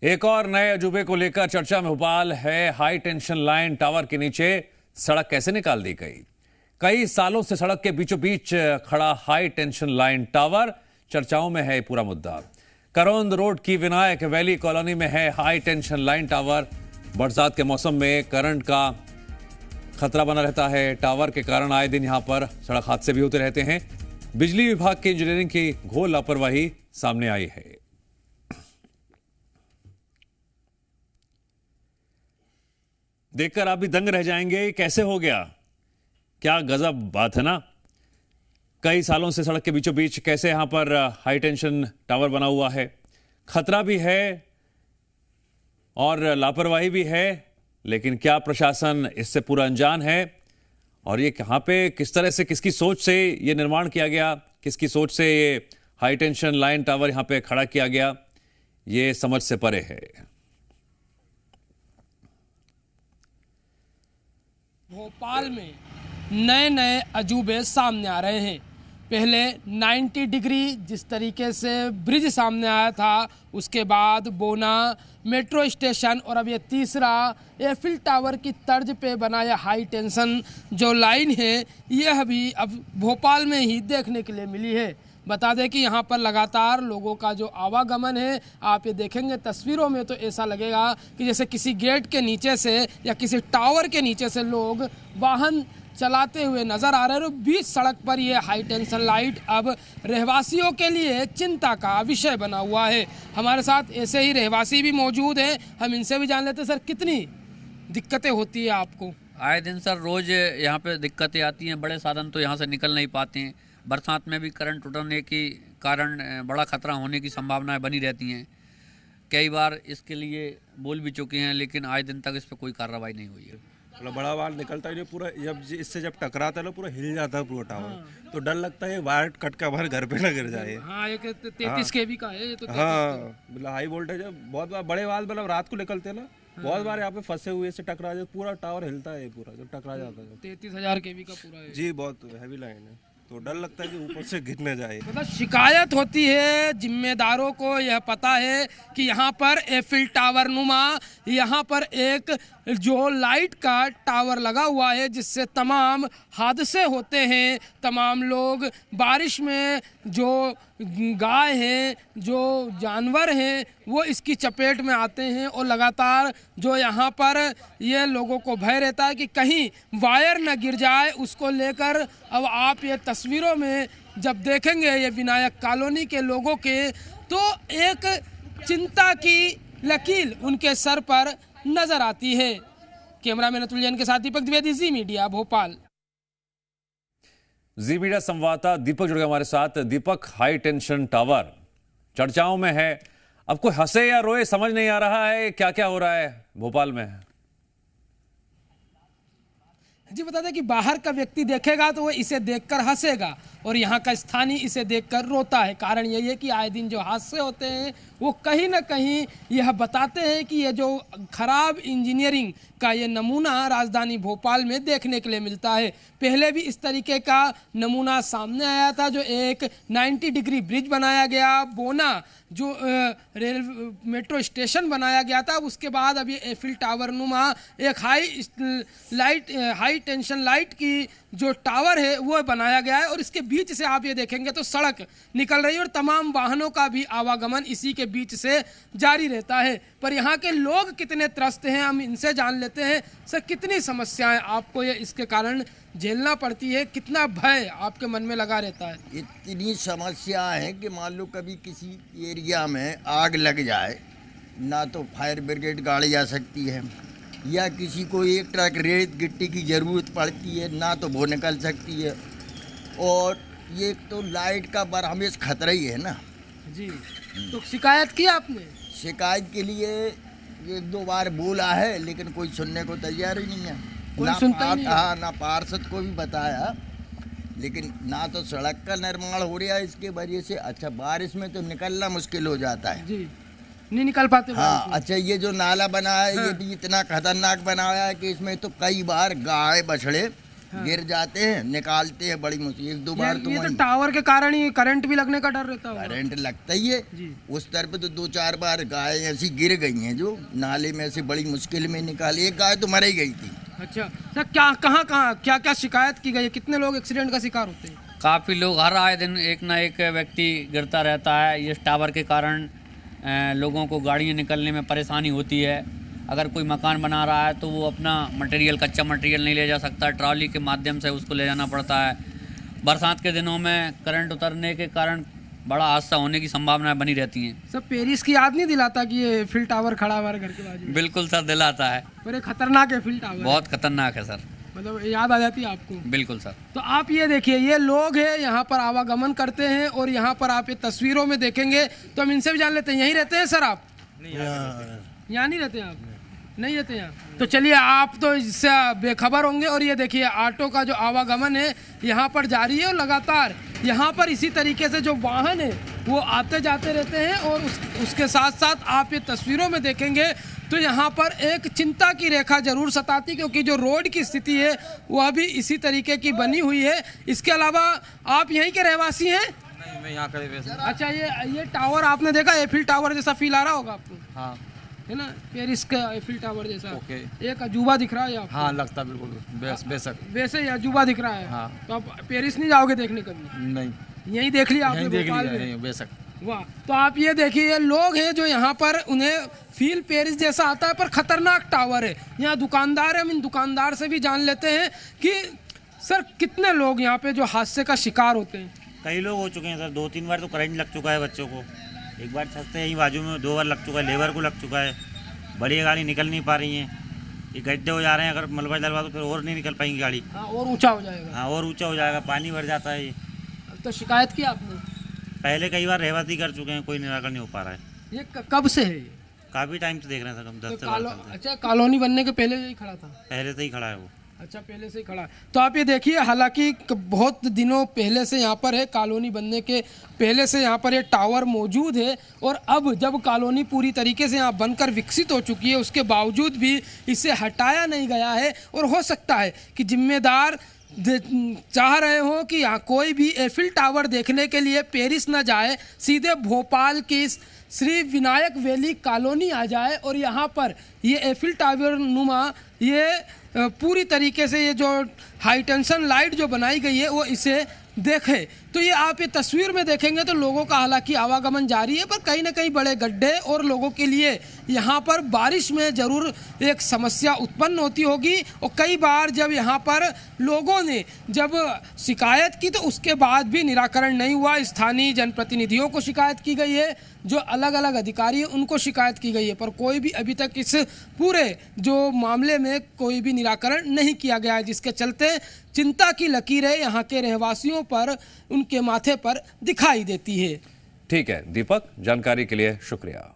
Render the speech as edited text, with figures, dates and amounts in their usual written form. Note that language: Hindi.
एक और नए अजूबे को लेकर चर्चा में भोपाल है। हाई टेंशन लाइन टावर के नीचे सड़क कैसे निकाल दी गई? कई सालों से सड़क के बीचों बीच खड़ा हाई टेंशन लाइन टावर चर्चाओं में है। पूरा मुद्दा करौंद रोड की विनायक वैली कॉलोनी में है हाई टेंशन लाइन टावर। बरसात के मौसम में करंट का खतरा बना रहता है। टावर के कारण आए दिन यहां पर सड़क हादसे भी होते रहते हैं। बिजली विभाग की इंजीनियरिंग की घोर लापरवाही सामने आई है। देखकर आप भी दंग रह जाएंगे, कैसे हो गया? क्या गजब बात है ना। कई सालों से सड़क के बीचों बीच कैसे यहां पर हाई टेंशन टावर बना हुआ है। खतरा भी है और लापरवाही भी है, लेकिन क्या प्रशासन इससे पूरा अनजान है? और ये कहां पे, किस तरह से, किसकी सोच से ये निर्माण किया गया, किसकी सोच से ये हाई टेंशन लाइन टावर यहां पे खड़ा किया गया, ये समझ से परे है। भोपाल में नए नए अजूबे सामने आ रहे हैं। पहले 90 डिग्री जिस तरीके से ब्रिज सामने आया था, उसके बाद बोना मेट्रो स्टेशन, और अब ये तीसरा एफिल टावर की तर्ज पे बना यह हाई टेंशन जो लाइन है, यह भी अब भोपाल में ही देखने के लिए मिली है। बता दें कि यहाँ पर लगातार लोगों का जो आवागमन है, आप ये देखेंगे तस्वीरों में तो ऐसा लगेगा कि जैसे किसी गेट के नीचे से या किसी टावर के नीचे से लोग वाहन चलाते हुए नजर आ रहे हैं। बीच सड़क पर ये हाई टेंशन लाइट अब रहवासियों के लिए चिंता का विषय बना हुआ है। हमारे साथ ऐसे ही रहवासी भी मौजूद हैं, हम इनसे भी जान लेते हैं। सर, कितनी दिक्कतें होती है आपको? आए दिन सर रोज यहाँ पे दिक्कतें आती हैं। बड़े साधन तो यहाँ से निकल नहीं पाते हैं। बरसात में भी करंट उतरने के कारण बड़ा खतरा होने की संभावनाएं बनी रहती हैं। कई बार इसके लिए बोल भी चुके हैं, लेकिन आज दिन तक इस पर कोई कार्रवाई नहीं हुई है। मतलब बड़ा वायर निकलता है पूरा, जब टकराता है ना पूरा हिल जाता है पूरा टावर। तो डर लगता है वायर कट के हमारे घर पे ना गिर जाए। हाँ, एक 33 केवी का है ये तो। हाँ, मतलब हाई वोल्टेज है। बहुत बार बड़े वायर मतलब रात को निकलते हैं ना, बहुत बार यहाँ पे फंसे हुए से टकरा जाते, पूरा टावर हिलता है पूरा जब टकरा जाता है। 33,000 केवी का पूरा है जी, बहुत हैवी लाइन है, तो डर लगता है कि ऊपर से गिर न जाए। मतलब शिकायत होती है। जिम्मेदारों को यह पता है कि यहाँ पर एफिल टावर नुमा यहाँ पर एक जो लाइट का टावर लगा हुआ है, जिससे तमाम हादसे होते हैं। तमाम लोग बारिश में जो गाय हैं, जो जानवर हैं, वो इसकी चपेट में आते हैं। और लगातार जो यहाँ पर ये लोगों को भय रहता है कि कहीं वायर न गिर जाए, उसको लेकर अब आप ये तस्वीरों में जब देखेंगे ये विनायक कॉलोनी के लोगों के, तो एक चिंता की लकीर उनके सर पर नजर आती है। कैमरामैन अतुल जैन के साथ दीपक द्विवेदी, जी मीडिया, भोपाल। जी मीडिया संवाददाता दीपक जुड़ गए हमारे साथ। दीपक, हाई टेंशन टावर चर्चाओं में है। अब कोई हंसे या रोए समझ नहीं आ रहा है। क्या क्या हो रहा है भोपाल में? जी, बता दें कि बाहर का व्यक्ति देखेगा तो वो इसे देखकर हंसेगा, और यहाँ का स्थानीय इसे देखकर रोता है। कारण यही है कि आए दिन जो हादसे होते हैं वो कहीं ना कहीं यह बताते हैं कि ये जो खराब इंजीनियरिंग का ये नमूना राजधानी भोपाल में देखने के लिए मिलता है। पहले भी इस तरीके का नमूना सामने आया था, जो एक 90 डिग्री ब्रिज बनाया गया, बोना जो रेल मेट्रो स्टेशन बनाया गया था। उसके बाद अब ये एफिल टावर नुमा एक हाई टेंशन लाइट की जो टावर है वो बनाया गया है। और इसके बीच से आप ये देखेंगे तो सड़क निकल रही है, और तमाम वाहनों का भी आवागमन इसी के बीच से जारी रहता है। पर यहाँ के लोग कितने त्रस्त हैं, हम इनसे जान लेते हैं। सर, कितनी समस्याएं आपको ये इसके कारण झेलना पड़ती है? कितना भय आपके मन में लगा रहता है? इतनी समस्या है कि मान लो कभी किसी एरिया में आग लग जाए, ना तो फायर ब्रिगेड गाड़ी आ सकती है, या किसी को एक ट्रक रेत गिट्टी की ज़रूरत पड़ती है, ना तो वो निकल सकती है। और ये तो लाइट का बरहमेश खतरा ही है ना। जी, तो शिकायत की आपने? शिकायत के लिए 1-2 बार बोला है, लेकिन कोई सुनने को तैयार ही नहीं है। कोई सुनता ही नहीं है। हाँ, ना पार्षद को भी बताया, लेकिन ना तो सड़क का निर्माण हो रहा है इसके वजह से। अच्छा, बारिश में तो निकलना मुश्किल हो जाता है। जी, नहीं निकल पाते। हाँ, अच्छा, ये जो नाला बना है, हाँ। ये भी इतना खतरनाक बनाया है कि इसमें तो कई बार गाय बछड़े गिर जाते हैं, निकालते हैं बड़ी मुश्किल। एक दो बार तो ये तो वहीं टावर के कारण ही करंट भी लगने का डर रहता होगा। करंट लगता ही है। जी। उस तरफ तो दो चार बार गाय ऐसी गिर गई हैं जो नाले में से बड़ी मुश्किल में निकाली। एक गाय तो मर ही गई थी। अच्छा सर, कहाँ क्या क्या शिकायत की गई है? कितने लोग एक्सीडेंट का शिकार होते हैं? काफ़ी लोग हर आए दिन एक ना एक व्यक्ति गिरता रहता है। इस टावर के कारण लोगों को गाड़ियाँ निकलने में परेशानी होती है। अगर कोई मकान बना रहा है तो वो अपना मटेरियल, कच्चा मटेरियल नहीं ले जा सकता, ट्रॉली के माध्यम से उसको ले जाना पड़ता है। बरसात के दिनों में करंट उतरने के कारण बड़ा हादसा होने की संभावनाएं बनी रहती हैं। सर पेरिस की याद नहीं दिलाता कि ये एफिल टावर खड़ा हमारे घर के बाजू? बिल्कुल सर, दिलाता है। बड़े खतरनाक एफिल टावर, बहुत खतरनाक है सर। मतलब याद आ जाती है आपको? बिल्कुल सर। तो आप ये देखिए, ये लोग हैं यहाँ पर आवागमन करते हैं और यहाँ पर आप ये तस्वीरों में देखेंगे तो हम इनसे भी जान लेते हैं। यहीं रहते हैं सर आप? यहाँ नहीं रहते हैं आप? नहीं रहते यहाँ। तो चलिए, आप तो इससे बेखबर होंगे। और ये देखिए ऑटो का जो आवागमन है यहाँ पर जारी है और लगातार यहाँ पर इसी तरीके से जो वाहन है वो आते जाते रहते हैं। और उसके साथ साथ आप ये तस्वीरों में देखेंगे तो यहाँ पर एक चिंता की रेखा जरूर सताती, क्योंकि जो रोड की स्थिति है वह भी इसी तरीके की बनी हुई है। इसके अलावा आप यहीं के रहवासी हैं? नहीं, मैं यहाँ का। अच्छा, ये टावर आपने देखा? एफिल टावर जैसा फील आ रहा होगा आपको? हाँ, है ना, पेरिस का एफिल टावर जैसा। ओके। एक अजूबा दिख रहा है आपको? हाँ, लगता बिल्कुल बेशक। वैसे ही अजूबा दिख रहा है। हाँ। तो आप पेरिस नहीं जाओगे देखने कभी? नहीं, यहीं देख लिया आपने? यहीं देख भोपाल लिया, में? यहीं बेशक। वाह। तो आप ये देखिए, ये लोग हैं जो यहाँ पर, उन्हें फील पेरिस जैसा आता है पर खतरनाक टावर है। यहाँ दुकानदार है, हम इन दुकानदार से भी जान लेते हैं कि सर कितने लोग यहाँ पे जो हादसे का शिकार होते हैं? कई लोग हो चुके हैं सर। 2-3 बार तो करंट लग चुका है बच्चों को। एक बार छत से यहीं बाजू में 2 बार लग चुका है, लेबर को लग चुका है। बड़ी गाड़ी निकल नहीं पा रही है, ये गड्ढे हो जा रहे हैं। अगर मलबा डलवा तो फिर और नहीं निकल पाएंगी गाड़ी। हाँ, और ऊंचा हो जाएगा। हाँ, और ऊंचा हो जाएगा, पानी भर जाता है। ये तो शिकायत की आपने? पहले कई बार रहवाती कर चुके हैं, कोई निराकरण नहीं हो पा रहा है। ये कब से है? काफ़ी टाइम से देख रहे हैं सर हम, 10 तो से 12 साल से। अच्छा, कॉलोनी बनने के पहले यही खड़ा था? पहले से ही खड़ा है वो। अच्छा, पहले से ही खड़ा है। तो आप ये देखिए, हालांकि बहुत दिनों पहले से यहाँ पर है, कॉलोनी बनने के पहले से यहाँ पर ये टावर मौजूद है। और अब जब कॉलोनी पूरी तरीके से यहाँ बनकर विकसित हो चुकी है, उसके बावजूद भी इसे हटाया नहीं गया है। और हो सकता है कि जिम्मेदार चाह रहे हो कि यहाँ कोई भी एफिल टावर देखने के लिए पेरिस ना जाए, सीधे भोपाल की श्री विनायक वैली कॉलोनी आ जाए और यहाँ पर ये एफिल टावर नुमा ये पूरी तरीके से ये जो हाई टेंशन लाइट जो बनाई गई है वो इसे देखे। तो ये आप ये तस्वीर में देखेंगे तो लोगों का हालांकि आवागमन जारी है, पर कहीं ना कहीं बड़े गड्ढे और लोगों के लिए यहाँ पर बारिश में ज़रूर एक समस्या उत्पन्न होती होगी। और कई बार जब यहाँ पर लोगों ने जब शिकायत की तो उसके बाद भी निराकरण नहीं हुआ। स्थानीय जनप्रतिनिधियों को शिकायत की गई है, जो अलग अलग अधिकारी हैं उनको शिकायत की गई है, पर कोई भी अभी तक इस पूरे जो मामले में कोई भी निराकरण नहीं किया गया है, जिसके चलते चिंता की लकीरें यहाँ के रहवासियों पर, उनके माथे पर दिखाई देती है। ठीक है दीपक, जानकारी के लिए शुक्रिया।